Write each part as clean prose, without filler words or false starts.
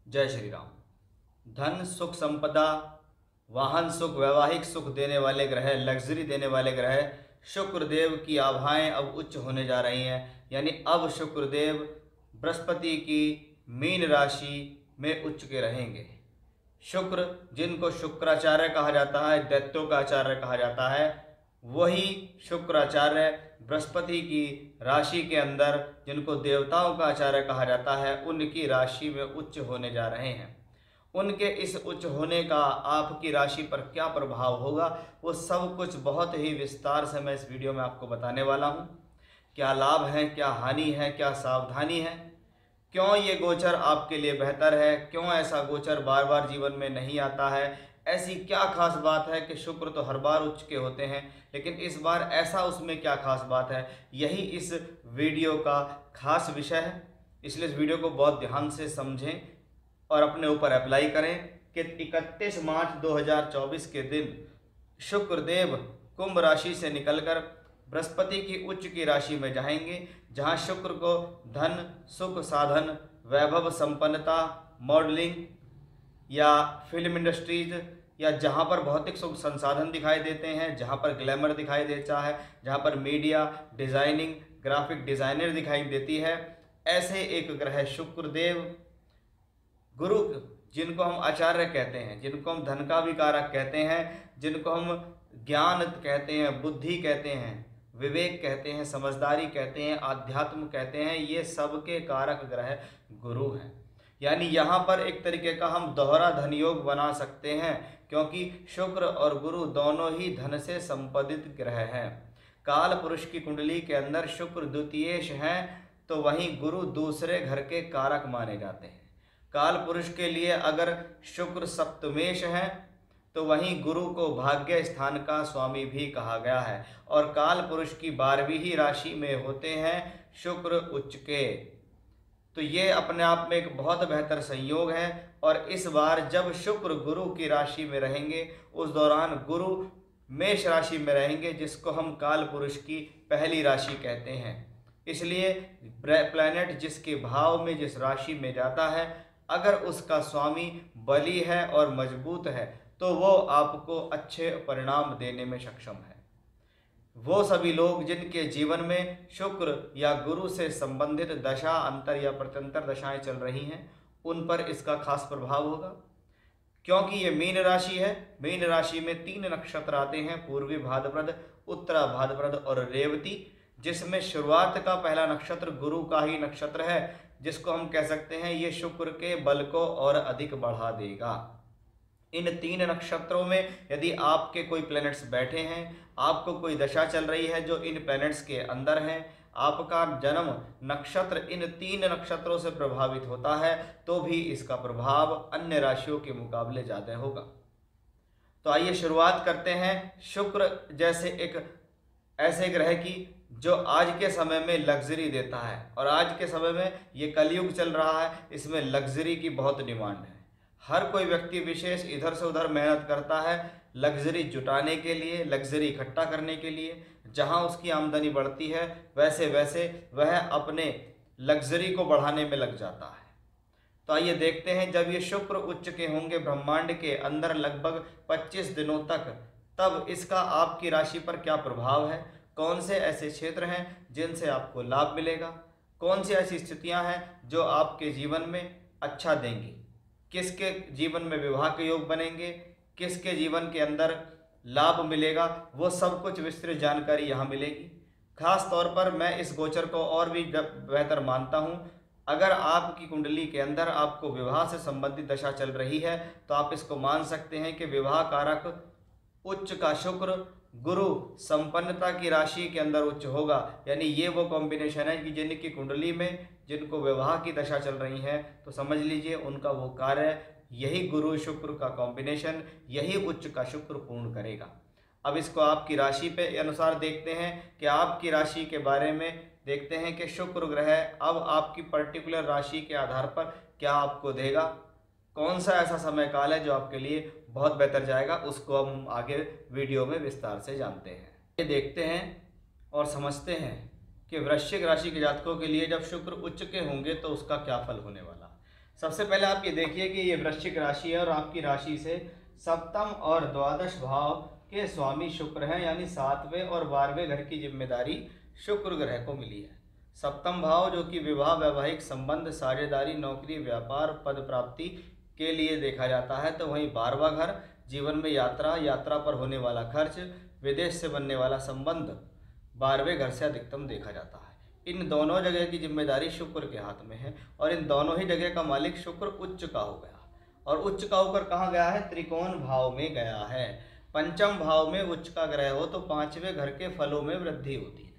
जय श्री राम। धन सुख संपदा, वाहन सुख, वैवाहिक सुख देने वाले ग्रह, लग्जरी देने वाले ग्रह शुक्रदेव की आभाएं अब उच्च होने जा रही हैं। यानी अब शुक्रदेव बृहस्पति की मीन राशि में उच्च के रहेंगे। शुक्र, जिनको शुक्राचार्य कहा जाता है, दैत्यों का आचार्य कहा जाता है, वही शुक्राचार्य बृहस्पति की राशि के अंदर, जिनको देवताओं का आचार्य कहा जाता है, उनकी राशि में उच्च होने जा रहे हैं। उनके इस उच्च होने का आपकी राशि पर क्या प्रभाव होगा, वो सब कुछ बहुत ही विस्तार से मैं इस वीडियो में आपको बताने वाला हूँ। क्या लाभ है, क्या हानि है, क्या सावधानी है, क्यों ये गोचर आपके लिए बेहतर है, क्यों ऐसा गोचर बार बार जीवन में नहीं आता है, ऐसी क्या खास बात है कि शुक्र तो हर बार उच्च के होते हैं, लेकिन इस बार ऐसा उसमें क्या खास बात है, यही इस वीडियो का खास विषय है। इसलिए इस वीडियो को बहुत ध्यान से समझें और अपने ऊपर अप्लाई करें कि 31 मार्च 2024 के दिन शुक्रदेव कुंभ राशि से निकलकर बृहस्पति की उच्च की राशि में जाएंगे, जहां शुक्र को धन सुख साधन, वैभव संपन्नता, मॉडलिंग या फिल्म इंडस्ट्रीज या जहां पर भौतिक सुख संसाधन दिखाई देते हैं, जहां पर ग्लैमर दिखाई देता है, जहां पर मीडिया, डिजाइनिंग, ग्राफिक डिजाइनर दिखाई देती है, ऐसे एक ग्रह शुक्रदेव, गुरु, जिनको हम आचार्य कहते हैं, जिनको हम धन का भी कारक कहते हैं, जिनको हम ज्ञान कहते हैं, बुद्धि कहते हैं, विवेक कहते हैं, समझदारी कहते हैं, आध्यात्म कहते हैं, ये सबके कारक ग्रह गुरु हैं। यानी यहाँ पर एक तरीके का हम दोहरा धन योग बना सकते हैं, क्योंकि शुक्र और गुरु दोनों ही धन से संपदित ग्रह हैं। काल पुरुष की कुंडली के अंदर शुक्र द्वितीयेश हैं, तो वहीं गुरु दूसरे घर के कारक माने जाते हैं। काल पुरुष के लिए अगर शुक्र सप्तमेश है, तो वहीं गुरु को भाग्य स्थान का स्वामी भी कहा गया है। और काल पुरुष की 12वीं ही राशि में होते हैं शुक्र उच्च के, तो ये अपने आप में एक बहुत बेहतर संयोग है। और इस बार जब शुक्र गुरु की राशि में रहेंगे, उस दौरान गुरु मेष राशि में रहेंगे, जिसको हम काल पुरुष की पहली राशि कहते हैं। इसलिए प्लैनेट जिसके भाव में, जिस राशि में जाता है, अगर उसका स्वामी बली है और मजबूत है, तो वो आपको अच्छे परिणाम देने में सक्षम है। वो सभी लोग जिनके जीवन में शुक्र या गुरु से संबंधित दशा, अंतर या प्रत्यंतर दशाएं चल रही हैं, उन पर इसका खास प्रभाव होगा। क्योंकि ये मीन राशि है, मीन राशि में 3 नक्षत्र आते हैं, पूर्वी भाद्रपद, उत्तरा भाद्रपद और रेवती, जिसमें शुरुआत का पहला नक्षत्र गुरु का ही नक्षत्र है, जिसको हम कह सकते हैं ये शुक्र के बल को और अधिक बढ़ा देगा। इन 3 नक्षत्रों में यदि आपके कोई प्लैनेट्स बैठे हैं, आपको कोई दशा चल रही है जो इन प्लैनेट्स के अंदर है, आपका जन्म नक्षत्र इन 3 नक्षत्रों से प्रभावित होता है, तो भी इसका प्रभाव अन्य राशियों के मुकाबले ज़्यादा होगा। तो आइए शुरुआत करते हैं शुक्र जैसे एक ऐसे ग्रह की, जो आज के समय में लग्जरी देता है। और आज के समय में ये कलयुग चल रहा है, इसमें लग्जरी की बहुत डिमांड है। हर कोई व्यक्ति विशेष इधर से उधर मेहनत करता है लग्जरी जुटाने के लिए, लग्जरी इकट्ठा करने के लिए। जहां उसकी आमदनी बढ़ती है, वैसे वैसे वह अपने लग्जरी को बढ़ाने में लग जाता है। तो आइए देखते हैं, जब ये शुक्र उच्च के होंगे ब्रह्मांड के अंदर लगभग 25 दिनों तक, तब इसका आपकी राशि पर क्या प्रभाव है, कौन से ऐसे क्षेत्र हैं जिनसे आपको लाभ मिलेगा, कौन सी ऐसी स्थितियां हैं जो आपके जीवन में अच्छा देंगी, किसके जीवन में विवाह के योग बनेंगे, किसके जीवन के अंदर लाभ मिलेगा, वो सब कुछ विस्तृत जानकारी यहाँ मिलेगी। खास तौर पर मैं इस गोचर को और भी बेहतर मानता हूँ, अगर आपकी कुंडली के अंदर आपको विवाह से संबंधित दशा चल रही है, तो आप इसको मान सकते हैं कि विवाह कारक उच्च का शुक्र गुरु संपन्नता की राशि के अंदर उच्च होगा। यानी ये वो कॉम्बिनेशन है कि जिनकी कुंडली में जिनको विवाह की दशा चल रही है, तो समझ लीजिए उनका वो कार्य यही गुरु शुक्र का कॉम्बिनेशन, यही उच्च का शुक्र पूर्ण करेगा। अब इसको आपकी राशि पे अनुसार देखते हैं कि आपकी राशि के बारे में देखते हैं कि शुक्र ग्रह अब आपकी पर्टिकुलर राशि के आधार पर क्या आपको देगा, कौन सा ऐसा समय काल है जो आपके लिए बहुत बेहतर जाएगा, उसको हम आगे वीडियो में विस्तार से जानते हैं। ये देखते हैं और समझते हैं कि वृश्चिक राशि के जातकों के लिए जब शुक्र उच्च के होंगे तो उसका क्या फल होने वाला। सबसे पहले आप ये देखिए कि ये वृश्चिक राशि है और आपकी राशि से सप्तम और द्वादश भाव के स्वामी शुक्र हैं, यानी 7वें और 12वें घर की जिम्मेदारी शुक्र ग्रह को मिली है। सप्तम भाव जो कि विवाह, वैवाहिक संबंध, साझेदारी, नौकरी, व्यापार, पद प्राप्ति के लिए देखा जाता है, तो वहीं 12वां घर जीवन में यात्रा, यात्रा पर होने वाला खर्च, विदेश से बनने वाला संबंध 12वें घर से अधिकतम देखा जाता है। इन दोनों जगह की जिम्मेदारी शुक्र के हाथ में है और इन दोनों ही जगह का मालिक शुक्र उच्च का हो गया, और उच्च का होकर कहाँ गया है? त्रिकोण भाव में गया है। पंचम भाव में उच्च का ग्रह हो तो 5वें घर के फलों में वृद्धि होती है।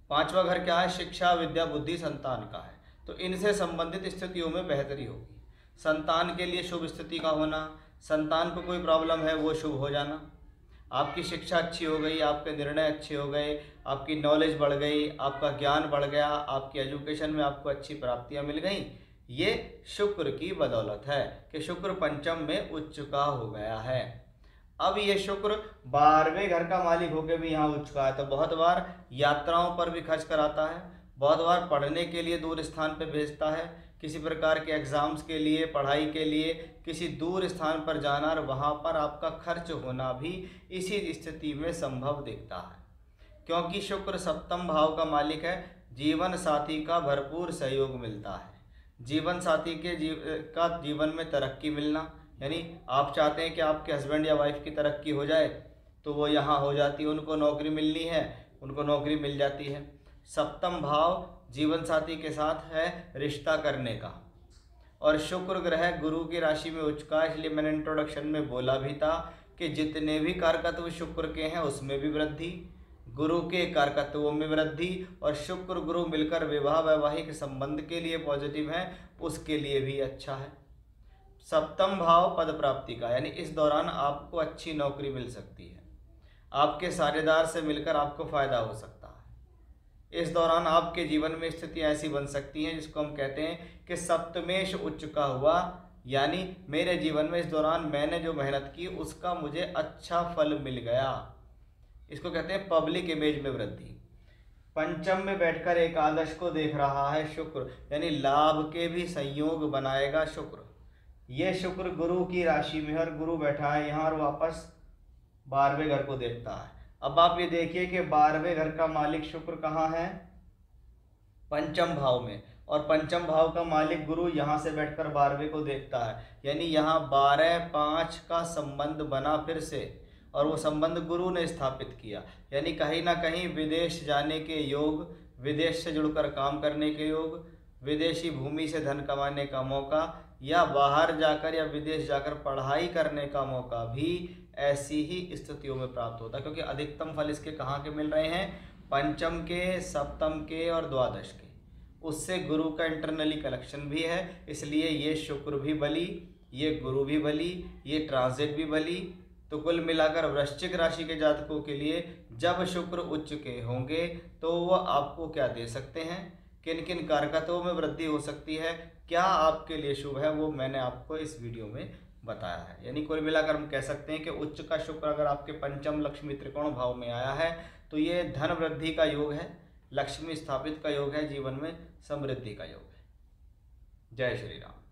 5वां घर क्या है? शिक्षा, विद्या, बुद्धि, संतान का है, तो इनसे संबंधित स्थितियों में बेहतरी होगी। संतान के लिए शुभ स्थिति का होना, संतान को कोई प्रॉब्लम है वो शुभ हो जाना, आपकी शिक्षा अच्छी हो गई, आपके निर्णय अच्छे हो गए, आपकी नॉलेज बढ़ गई, आपका ज्ञान बढ़ गया, आपकी एजुकेशन में आपको अच्छी प्राप्तियां मिल गई, ये शुक्र की बदौलत है कि शुक्र पंचम में उच्च का हो गया है। अब ये शुक्र 12वें घर का मालिक होकर भी यहाँ उच्च का है, तो बहुत बार यात्राओं पर भी खर्च कराता है, बहुत बार पढ़ने के लिए दूर स्थान पर भेजता है, किसी प्रकार के एग्ज़ाम्स के लिए, पढ़ाई के लिए किसी दूर स्थान पर जाना और वहाँ पर आपका खर्च होना भी इसी स्थिति में संभव दिखता है, क्योंकि शुक्र सप्तम भाव का मालिक है। जीवन साथी का भरपूर सहयोग मिलता है, जीवन साथी के जीवन में तरक्की मिलना, यानी आप चाहते हैं कि आपके हस्बैंड या वाइफ की तरक्की हो जाए तो वो यहाँ हो जाती है, उनको नौकरी मिलनी है, उनको नौकरी मिल जाती है। सप्तम भाव जीवन साथी के साथ है रिश्ता करने का, और शुक्र ग्रह गुरु की राशि में उच्च का, इसलिए मैंने इंट्रोडक्शन में बोला भी था कि जितने भी कारकत्व शुक्र के हैं उसमें भी वृद्धि, गुरु के कारकत्वों में वृद्धि, और शुक्र गुरु मिलकर विवाह, वैवाहिक संबंध के लिए पॉजिटिव है, उसके लिए भी अच्छा है। सप्तम भाव पद प्राप्ति का, यानी इस दौरान आपको अच्छी नौकरी मिल सकती है, आपके साझेदार से मिलकर आपको फायदा हो सकता है। इस दौरान आपके जीवन में स्थितियाँ ऐसी बन सकती हैं जिसको हम कहते हैं कि सप्तमेश उच्च का हुआ, यानी मेरे जीवन में इस दौरान मैंने जो मेहनत की उसका मुझे अच्छा फल मिल गया, इसको कहते हैं पब्लिक इमेज में वृद्धि। पंचम में बैठकर एकादश को देख रहा है शुक्र, यानी लाभ के भी संयोग बनाएगा शुक्र। ये शुक्र गुरु की राशि में, और गुरु बैठा है यहाँ और वापस 12वें घर को देखता है। अब आप ये देखिए कि 12वें घर का मालिक शुक्र कहाँ है? पंचम भाव में, और पंचम भाव का मालिक गुरु यहाँ से बैठकर 12वें को देखता है, यानी यहाँ 12-5 का संबंध बना फिर से, और वो संबंध गुरु ने स्थापित किया, यानी कहीं ना कहीं विदेश जाने के योग, विदेश से जुड़कर काम करने के योग, विदेशी भूमि से धन कमाने का मौका, या बाहर जाकर या विदेश जाकर पढ़ाई करने का मौका भी ऐसी ही स्थितियों में प्राप्त होता है, क्योंकि अधिकतम फल इसके कहाँ के मिल रहे हैं? पंचम के, सप्तम के और द्वादश के। उससे गुरु का इंटरनली कलेक्शन भी है, इसलिए ये शुक्र भी बली, ये गुरु भी बली, ये ट्रांजिट भी बली। तो कुल मिलाकर वृश्चिक राशि के जातकों के लिए जब शुक्र उच्च के होंगे तो वो आपको क्या दे सकते हैं, किन किन कारकत्वों में वृद्धि हो सकती है, क्या आपके लिए शुभ है, वो मैंने आपको इस वीडियो में बताया है। यानी कुल मिलाकर हम कह सकते हैं कि उच्च का शुक्र अगर आपके पंचम लक्ष्मी त्रिकोण भाव में आया है तो ये धन वृद्धि का योग है, लक्ष्मी स्थापित का योग है, जीवन में समृद्धि का योग है। जय श्री राम।